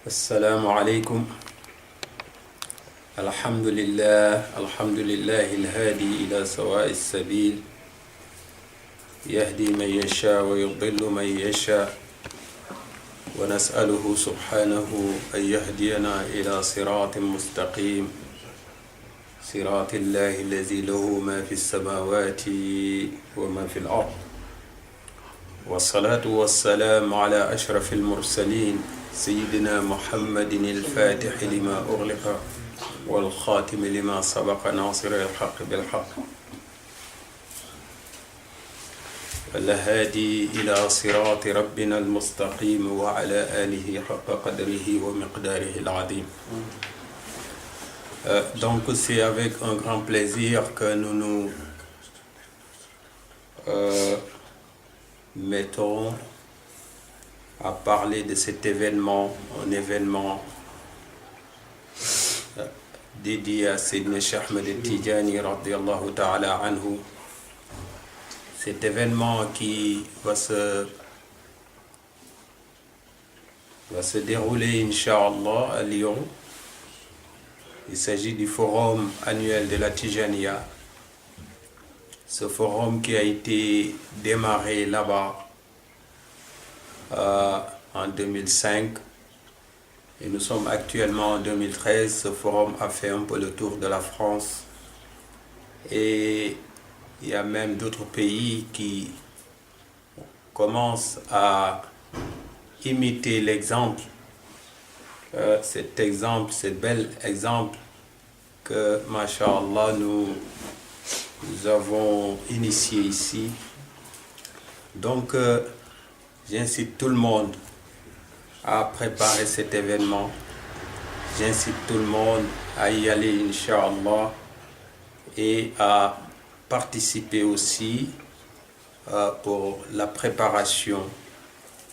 السلام عليكم. الحمد لله الهادي إلى سواء السبيل، يهدي من يشاء ويضل من يشاء، ونسأله سبحانه أن يهدينا إلى صراط مستقيم، صراط الله الذي له ما في السماوات وما في الأرض، والصلاة والسلام على أشرف المرسلين سيدنا محمد الفاتح لما أغلق والخاتم لما سبق ناصر الحق بالحق والهادي إلى صراط ربنا المستقيم وعلى آله حق قدره ومقداره العظيم. Donc c'est avec un grand plaisir que nous nous mettons à parler de cet événement, un événement dédié à Sayyidina Cheikh Ahmed Tidjani radiyallahu ta'ala anhu. Cet événement qui va se dérouler, Inch'Allah, à Lyon. Il s'agit du forum annuel de la Tidjaniya. Ce forum qui a été démarré là-bas en 2005 et nous sommes actuellement en 2013. Ce forum a fait un peu le tour de la France et il y a même d'autres pays qui commencent à imiter l'exemple, cet bel exemple que, masha'Allah, nous avons initié ici. Donc, j'incite tout le monde à préparer cet événement. J'incite tout le monde à y aller, Inch'Allah, et à participer aussi pour la préparation,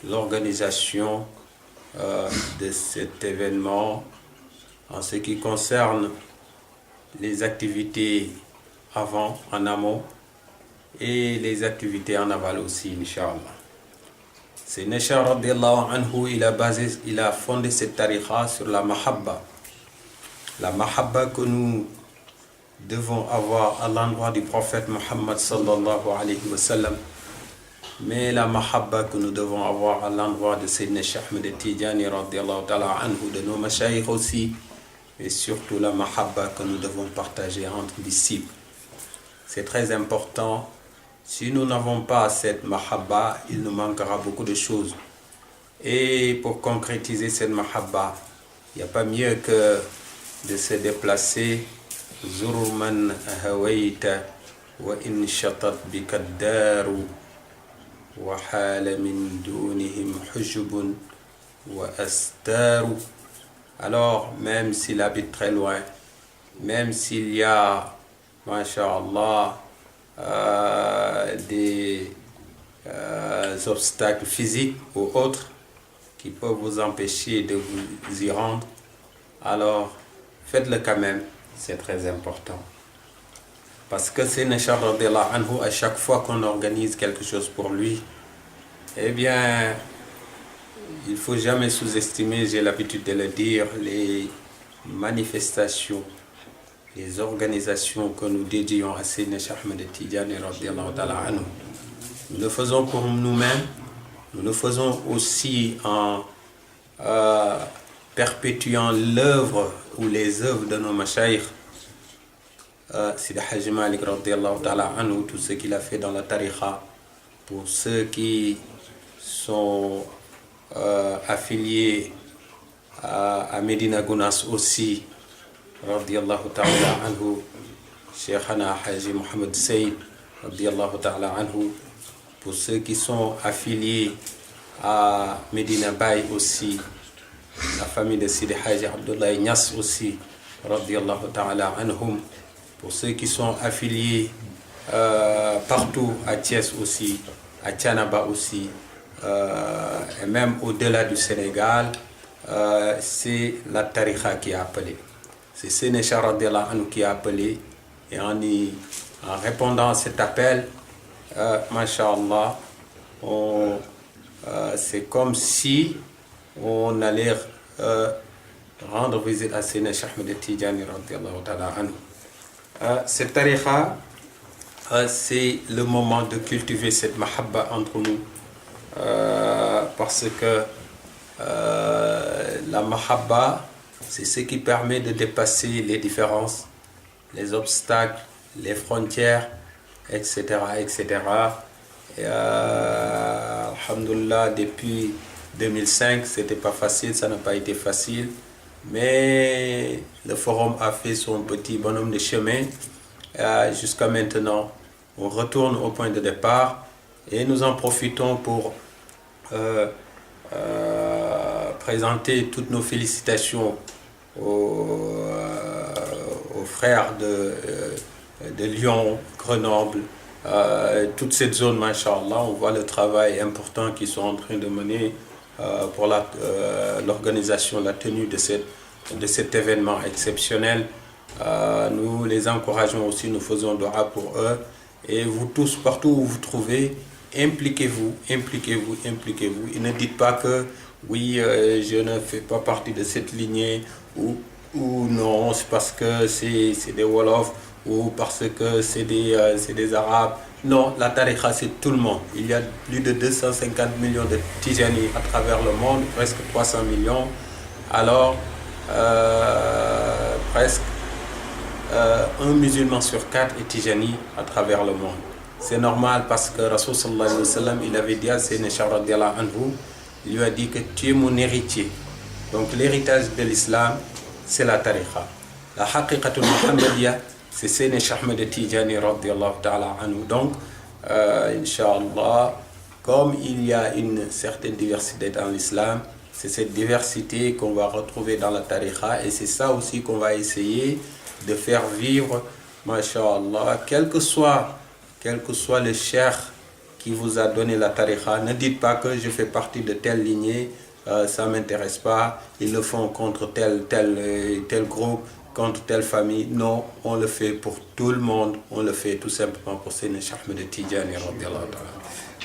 l'organisation de cet événement en ce qui concerne les activités avant, en amont, et les activités en aval aussi, Inch'Allah. C'est Nesha radiallahu anhu, il a fondé cette tariqa sur la mahabba. La mahabba que nous devons avoir à l'endroit du prophète Muhammad sallallahu alayhi wa sallam, mais la mahabba que nous devons avoir à l'endroit de Sayyidina Cheikh Ahmed Tidjani radiallahu ta'ala anhu, de nos mashayikh aussi, et surtout la mahabba que nous devons partager entre disciples. C'est très important. Si nous n'avons pas cette mahabba, il nous manquera beaucoup de choses. Et pour concrétiser cette mahabba, il n'y a pas mieux que de se déplacer. Zuru man hawayta wa in shatat bika ad-daru wa hala min dunihim hujubun wa astaru. Alors, même s'il habite très loin, même s'il y a, masha'Allah, des obstacles physiques ou autres qui peuvent vous empêcher de vous y rendre, alors faites-le quand même, c'est très important. Parce que c'est Nesha radiallahu anhu, à chaque fois qu'on organise quelque chose pour lui, eh bien, il ne faut jamais sous-estimer, j'ai l'habitude de le dire, les manifestations, les organisations que nous dédions à Sayyidina Cheikh Ahmed Tidjani radiyallahu ta'ala anhu. Nous le faisons pour nous-mêmes, nous le faisons aussi en perpétuant l'œuvre ou les œuvres de nos mashayikh. Sidi Hajj Malik radiyallahu ta'ala anhu, tout ce qu'il a fait dans la tariqa, pour ceux qui sont affiliés à Medina Gounas aussi, radiyallahu ta'ala anhu, Cheikhana Haji Mohamed Saïd, radiyallahu ta'ala anhu, pour ceux qui sont affiliés à Medina Baye aussi, la famille de Sidi Haji Abdullah Niass aussi, radiyallahu ta'ala anhum, pour ceux qui sont affiliés partout à Thiès aussi, à Tianaba aussi, et même au-delà du Sénégal, c'est la tariqa qui est appelée. C'est Sénécha radiallahu anhu qui a appelé, et en répondant à cet appel, masha'Allah, c'est comme si on allait rendre visite à Seydi Cheikh Ahmed Tidjani radiallahu ta'ala anhu. Cette tariqa, c'est le moment de cultiver cette mahabba entre nous, parce que la mahabba, c'est ce qui permet de dépasser les différences, les obstacles, les frontières, etc. etc. Et alhamdoulilah, depuis 2005, c'était pas facile, ça n'a pas été facile, mais le forum a fait son petit bonhomme de chemin. Jusqu'à maintenant, on retourne au point de départ et nous en profitons pour présenter toutes nos félicitations aux frères de Lyon, Grenoble, toute cette zone, machallah. On voit le travail important qu'ils sont en train de mener pour l'organisation, la tenue de cet événement exceptionnel. Nous les encourageons aussi, nous faisons dua pour eux. Et vous tous, partout où vous trouvez, impliquez-vous, impliquez-vous, impliquez-vous. Et ne dites pas que oui, je ne fais pas partie de cette lignée, ou non, c'est parce que c'est des Wolofs, ou parce que c'est des Arabes. Non, la tariqa, c'est tout le monde. Il y a plus de 250 millions de Tidjani à travers le monde, presque 300 millions. Alors, presque un musulman sur 4 est Tidjani à travers le monde. C'est normal parce que Rasul sallallahu alayhi wa sallam, il avait dit à Sayyidina Cheikh radiallahu anhu, il lui a dit que tu es mon héritier. Donc l'héritage de l'islam, c'est la tariqa. La haqiqatul muhammadiyya, c'est Sayyidina Cheikh Ahmed Tidjani radiallahu ta'ala anhu. Donc, Inch'Allah, comme il y a une certaine diversité dans l'islam, c'est cette diversité qu'on va retrouver dans la tariqa, et c'est ça aussi qu'on va essayer de faire vivre, masha'Allah, quel que soit le cheikh qui vous a donné la tariqa. Ne dites pas que je fais partie de telle lignée, ça ne m'intéresse pas, ils le font contre tel groupe, contre telle famille. Non, on le fait pour tout le monde, on le fait tout simplement pour Sayyidina Cheikh Ahmed Tidjani radiallahu ta'ala.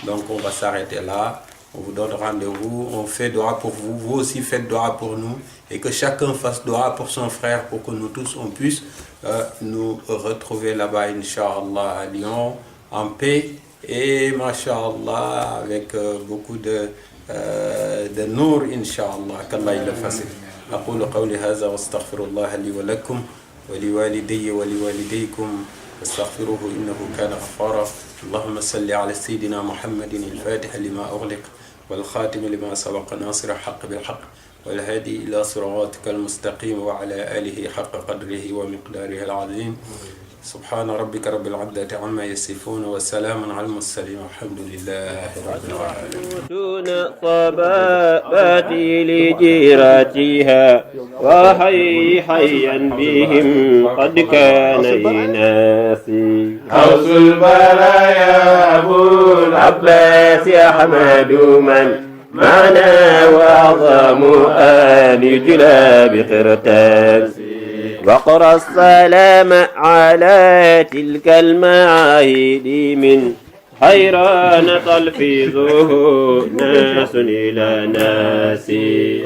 Donc on va s'arrêter là, on vous donne rendez-vous, on fait dua pour vous, vous aussi faites dua pour nous, et que chacun fasse dua pour son frère, pour que nous tous on puisse nous retrouver là-bas, Inch'Allah, à Lyon, en paix, et masha'Allah, avec beaucoup de nour, Inch'Allah, qu'Allah il le fasse. أقول قولي هذا واستغفر الله لي ولكم ولوالدي ولوالديكم فاستغفروه إنه كان غفارا. اللهم صل على سيدنا محمد الفاتح لما أغلق والخاتم لما سبق ناصر الحق بالحق والهادي إلى صراطك المستقيم وعلى آله حق قدره ومقداره العظيم. سبحان ربك رب العزة عما يصفون وسلام على المرسلين والحمد لله رب العالمين. دون صبابات لجيراتها وحي حيا بهم قد كان يناسي حوس البرايا أبو العباس أحمد من معنا وأعظم آل جلاب قرتاس وقرأ السلام على تلك المعاهد من حيران تلفظه ناس إلى ناس.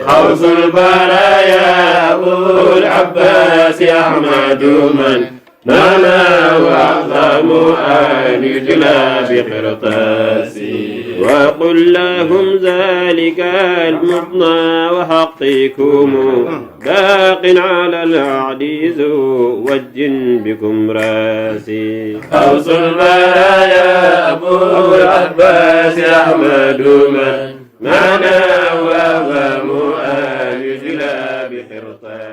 حوس البرايا أبو العباس أحمد من معنا وأعظم آل جلاب قرطاس. وقل لهم ذلك المضنى وحقكم باق على العديز والجن بكم راسي. حوس البرايا أبو العباس أحمد من معنا وأعظم آل جلاب قرطاس.